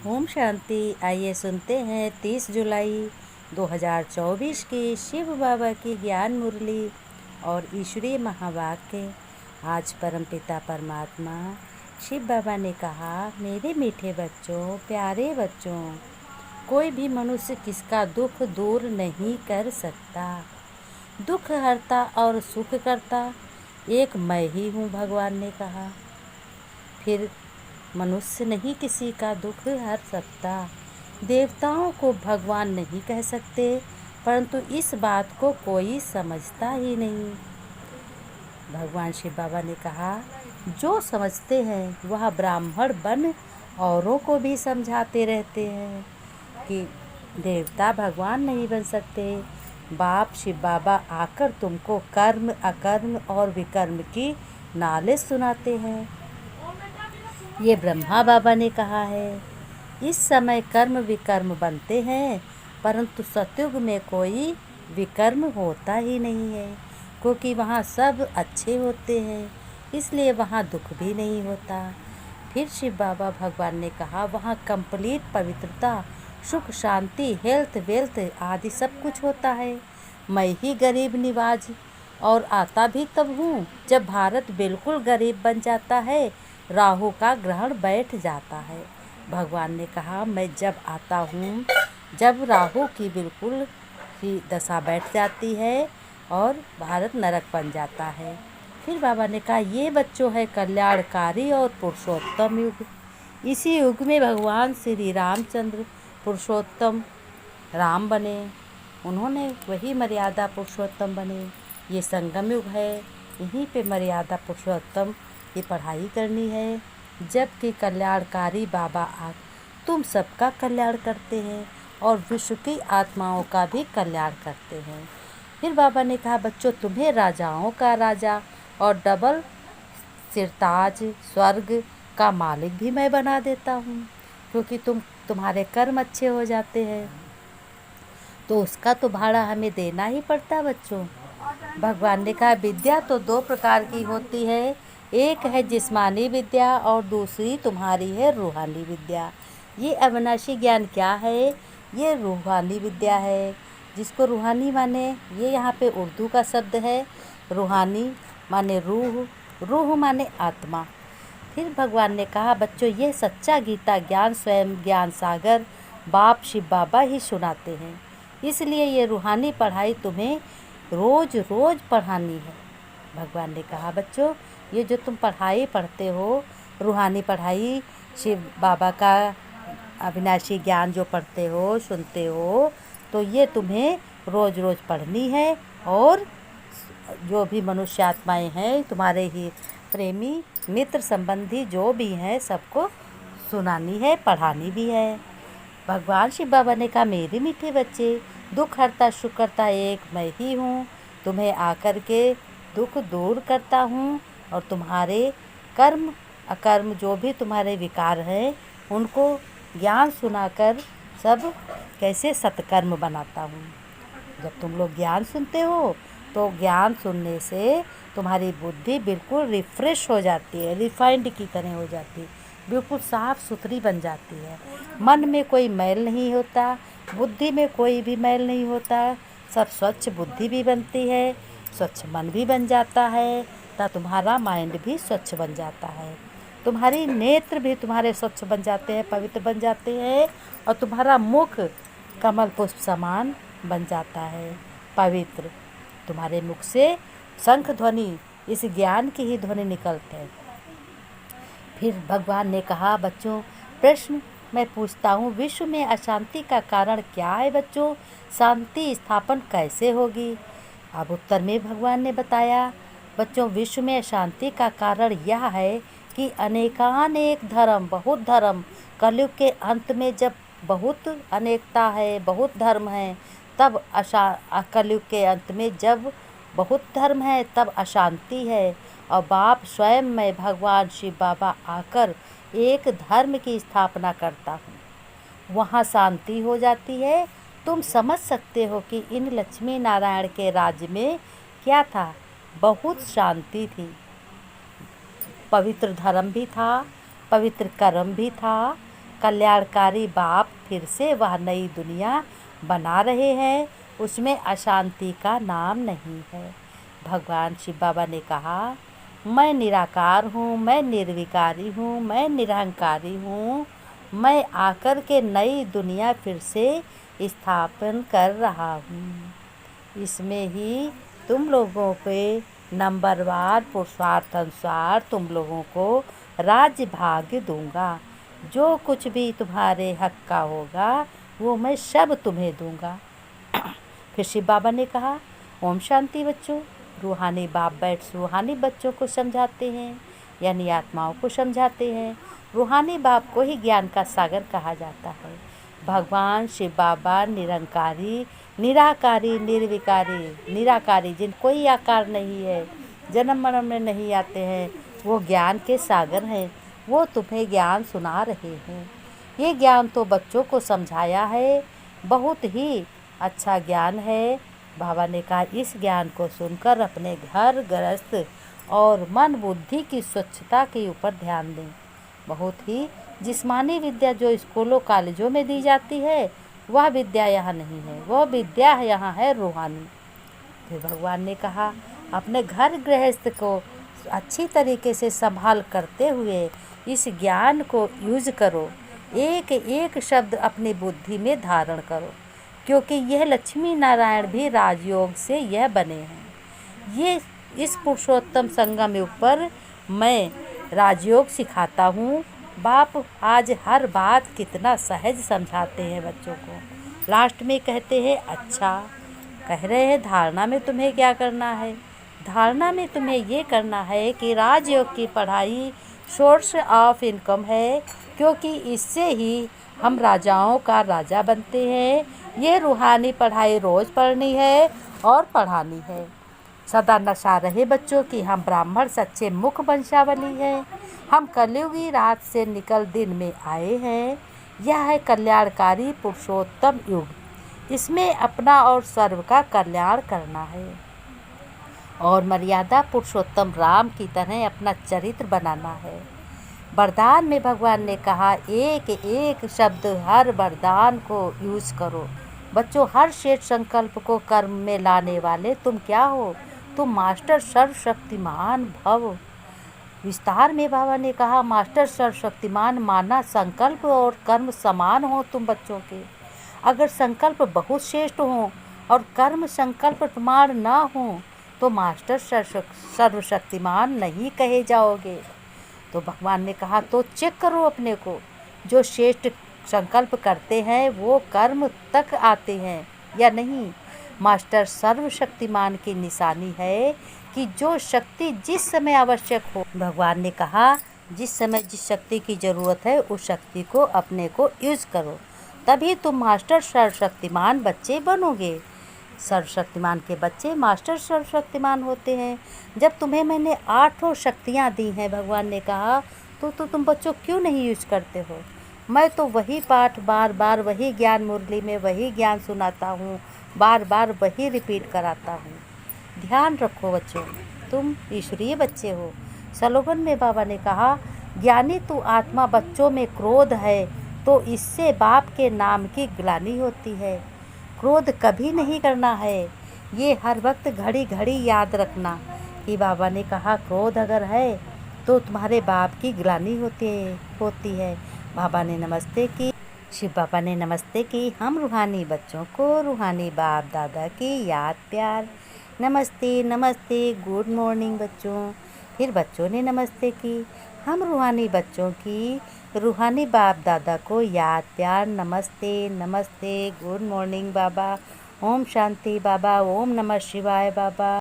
ओम शांति। आइए सुनते हैं 30 जुलाई 2024 की शिव बाबा की ज्ञान मुरली और ईश्वरीय महावाक्य। आज परमपिता परमात्मा शिव बाबा ने कहा, मेरे मीठे बच्चों, प्यारे बच्चों, कोई भी मनुष्य किसका दुख दूर नहीं कर सकता। दुख हरता और सुख करता एक मैं ही हूँ, भगवान ने कहा। फिर मनुष्य नहीं किसी का दुख हर सकता। देवताओं को भगवान नहीं कह सकते, परंतु इस बात को कोई समझता ही नहीं। भगवान शिव बाबा ने कहा, जो समझते हैं वह ब्राह्मण बन औरों को भी समझाते रहते हैं कि देवता भगवान नहीं बन सकते। बाप शिव बाबा आकर तुमको कर्म, अकर्म और विकर्म की नॉलेज सुनाते हैं। ये ब्रह्मा बाबा ने कहा है, इस समय कर्म विकर्म बनते हैं, परंतु सतयुग में कोई विकर्म होता ही नहीं है, क्योंकि वहाँ सब अच्छे होते हैं, इसलिए वहाँ दुख भी नहीं होता। फिर शिव बाबा भगवान ने कहा, वहाँ कंप्लीट पवित्रता, सुख, शांति, हेल्थ, वेल्थ आदि सब कुछ होता है। मैं ही गरीब निवाज और आता भी तब हूँ जब भारत बिल्कुल गरीब बन जाता है, राहु का ग्रहण बैठ जाता है। भगवान ने कहा, मैं जब आता हूँ जब राहु की बिल्कुल ही दशा बैठ जाती है और भारत नरक बन जाता है। फिर बाबा ने कहा, ये बच्चों है कल्याणकारी और पुरुषोत्तम युग। इसी युग में भगवान श्री रामचंद्र पुरुषोत्तम राम बने, उन्होंने वही मर्यादा पुरुषोत्तम बने। ये संगम युग है, यहीं पे मर्यादा पुरुषोत्तम की पढ़ाई करनी है, जबकि कल्याणकारी बाबा तुम सबका कल्याण करते हैं और विश्व की आत्माओं का भी कल्याण करते हैं। फिर बाबा ने कहा, बच्चों, तुम्हें राजाओं का राजा और डबल सिरताज स्वर्ग का मालिक भी मैं बना देता हूँ, क्योंकि तुम्हारे कर्म अच्छे हो जाते हैं, तो उसका तो भाड़ा हमें देना ही पड़ता। बच्चों, भगवान ने कहा, विद्या तो दो प्रकार की होती है, एक है जिस्मानी विद्या और दूसरी तुम्हारी है रूहानी विद्या। ये अविनाशी ज्ञान क्या है? ये रूहानी विद्या है, जिसको रूहानी माने, ये यहाँ पे उर्दू का शब्द है। रूहानी माने रूह, रूह माने आत्मा। फिर भगवान ने कहा, बच्चों, यह सच्चा गीता ज्ञान स्वयं ज्ञान सागर बाप शिव बाबा ही सुनाते हैं, इसलिए ये रूहानी पढ़ाई तुम्हें रोज़ रोज़ पढ़ानी है। भगवान ने कहा, बच्चों, ये जो तुम पढ़ाई पढ़ते हो, रूहानी पढ़ाई, शिव बाबा का अविनाशी ज्ञान जो पढ़ते हो, सुनते हो, तो ये तुम्हें रोज़ रोज़ पढ़नी है। और जो भी मनुष्य आत्माएँ हैं, तुम्हारे ही प्रेमी मित्र संबंधी जो भी हैं, सबको सुनानी है, पढ़ानी भी है। भगवान शिव बाबा ने कहा, मेरे मीठे बच्चे, दुख हरता सुख करता एक मैं ही हूँ, तुम्हें आकर के दुख दूर करता हूँ और तुम्हारे कर्म अकर्म जो भी तुम्हारे विकार हैं, उनको ज्ञान सुनाकर सब कैसे सत्कर्म बनाता हूँ। जब तुम लोग ज्ञान सुनते हो तो ज्ञान सुनने से तुम्हारी बुद्धि बिल्कुल रिफ्रेश हो जाती है, रिफाइंड की तरह हो जाती है, बिल्कुल साफ़ सुथरी बन जाती है। मन में कोई मैल नहीं होता, बुद्धि में कोई भी मैल नहीं होता, सब स्वच्छ बुद्धि भी बनती है, स्वच्छ मन भी बन जाता है, तो तुम्हारा माइंड भी स्वच्छ बन जाता है, तुम्हारी नेत्र भी तुम्हारे स्वच्छ बन जाते हैं, पवित्र बन जाते हैं, और तुम्हारा मुख कमल पुष्प समान बन जाता है, पवित्र। तुम्हारे मुख से शंख ध्वनि, इस ज्ञान की ही ध्वनि निकलते हैं। फिर भगवान ने कहा, बच्चों, प्रश्न मैं पूछता हूँ, विश्व में अशांति का कारण क्या है? बच्चों, शांति स्थापन कैसे होगी? अब उत्तर में भगवान ने बताया, बच्चों, विश्व में अशांति का कारण यह है कि अनेकानेक धर्म, बहुत धर्म, कलयुग के अंत में जब बहुत अनेकता है, बहुत धर्म है, तब कलयुग के अंत में जब बहुत धर्म है, तब अशांति है, और बाप स्वयं मैं भगवान शिव बाबा आकर एक धर्म की स्थापना करता हूँ, वहाँ शांति हो जाती है। तुम समझ सकते हो कि इन लक्ष्मी नारायण के राज्य में क्या था, बहुत शांति थी, पवित्र धर्म भी था, पवित्र कर्म भी था, कल्याणकारी बाप फिर से वह नई दुनिया बना रहे हैं, उसमें अशांति का नाम नहीं है। भगवान शिव बाबा ने कहा, मैं निराकार हूँ, मैं निर्विकारी हूँ, मैं निरहंकारी हूँ। मैं आकर के नई दुनिया फिर से स्थापन कर रहा हूँ। इसमें ही तुम लोगों के नंबरवार पुरुषार्थ अनुसार तुम लोगों को राज्य भाग्य दूंगा। जो कुछ भी तुम्हारे हक का होगा वो मैं सब तुम्हें दूंगा। फिर शिव बाबा ने कहा, ओम शांति बच्चों। रूहानी बाप बैठ रूहानी बच्चों को समझाते हैं, यानी आत्माओं को समझाते हैं। रूहानी बाप को ही ज्ञान का सागर कहा जाता है। भगवान शिव बाबा निरंकारी, निराकारी, निर्विकारी, निराकारी, जिन कोई आकार नहीं है, जन्म मरण में नहीं आते हैं, वो ज्ञान के सागर हैं। वो तुम्हें ज्ञान सुना रहे हैं। ये ज्ञान तो बच्चों को समझाया है, बहुत ही अच्छा ज्ञान है। बाबा ने कहा, इस ज्ञान को सुनकर अपने घर गृहस्थ और मन बुद्धि की स्वच्छता के ऊपर ध्यान दें। बहुत ही जिस्मानी विद्या जो स्कूलों कॉलेजों में दी जाती है, वह विद्या यहाँ नहीं है, वह विद्या यहाँ है रूहानी। फिर भगवान ने कहा, अपने घर गृहस्थ को अच्छी तरीके से संभाल करते हुए इस ज्ञान को यूज करो। एक एक शब्द अपनी बुद्धि में धारण करो, क्योंकि यह लक्ष्मी नारायण भी राजयोग से यह बने हैं। ये इस पुरुषोत्तम संगम युग पर मैं राजयोग सिखाता हूँ। बाप आज हर बात कितना सहज समझाते हैं बच्चों को। लास्ट में कहते हैं, अच्छा कह रहे हैं धारणा में तुम्हें क्या करना है। धारणा में तुम्हें ये करना है कि राजयोग की पढ़ाई सोर्स ऑफ इनकम है, क्योंकि इससे ही हम राजाओं का राजा बनते हैं। ये रूहानी पढ़ाई रोज़ पढ़नी है और पढ़ानी है। सदा नशा रहे बच्चों की हम ब्राह्मण सच्चे मुख वंशावली हैं। हम कलयुगी रात से निकल दिन में आए हैं। यह है कल्याणकारी पुरुषोत्तम युग। इसमें अपना और सर्व का कल्याण करना है और मर्यादा पुरुषोत्तम राम की तरह अपना चरित्र बनाना है। वरदान में भगवान ने कहा, एक एक शब्द हर वरदान को यूज करो। बच्चों, हर श्रेष्ठ संकल्प को कर्म में लाने वाले तुम क्या हो? तुम मास्टर सर्वशक्तिमान भव। विस्तार में बाबा ने कहा, मास्टर सर्वशक्तिमान माना संकल्प और कर्म समान हो तुम बच्चों के। अगर संकल्प बहुत श्रेष्ठ हो और कर्म संकल्प प्रमाण ना हो तो मास्टर सर्वशक्तिमान नहीं कहे जाओगे। तो भगवान ने कहा, तो चेक करो अपने को। जो श्रेष्ठ संकल्प करते हैं वो कर्म तक आते हैं या नहीं। मास्टर सर्वशक्तिमान की निशानी है कि जो शक्ति जिस समय आवश्यक हो, भगवान ने कहा जिस समय जिस शक्ति की ज़रूरत है उस शक्ति को अपने को यूज़ करो, तभी तुम मास्टर सर्वशक्तिमान बच्चे बनोगे। सर्वशक्तिमान के बच्चे मास्टर सर्वशक्तिमान होते हैं। जब तुम्हें मैंने 8 शक्तियाँ दी हैं, भगवान ने कहा, तो तुम बच्चों क्यों नहीं यूज करते हो? मैं तो वही पाठ बार बार वही ज्ञान मुरली में वही ज्ञान सुनाता हूँ, बार बार वही रिपीट कराता हूँ। ध्यान रखो बच्चों, तुम ईश्वरीय बच्चे हो। स्लोगन में बाबा ने कहा, ज्ञानी तू आत्मा बच्चों में क्रोध है तो इससे बाप के नाम की ग्लानि होती है। क्रोध कभी नहीं करना है, ये हर वक्त घड़ी घड़ी याद रखना कि बाबा ने कहा क्रोध अगर है तो तुम्हारे बाप की ग्लानि होती है। बाबा ने नमस्ते की, शिव बाबा ने नमस्ते की। हम रूहानी बच्चों को रूहानी बाप दादा की याद प्यार नमस्ते नमस्ते, गुड मॉर्निंग बच्चों। फिर बच्चों ने नमस्ते की। हम रूहानी बच्चों की रूहानी बाप दादा को याद प्यार नमस्ते नमस्ते, गुड मॉर्निंग बाबा। ओम शांति बाबा, ओम नमः शिवाय बाबा।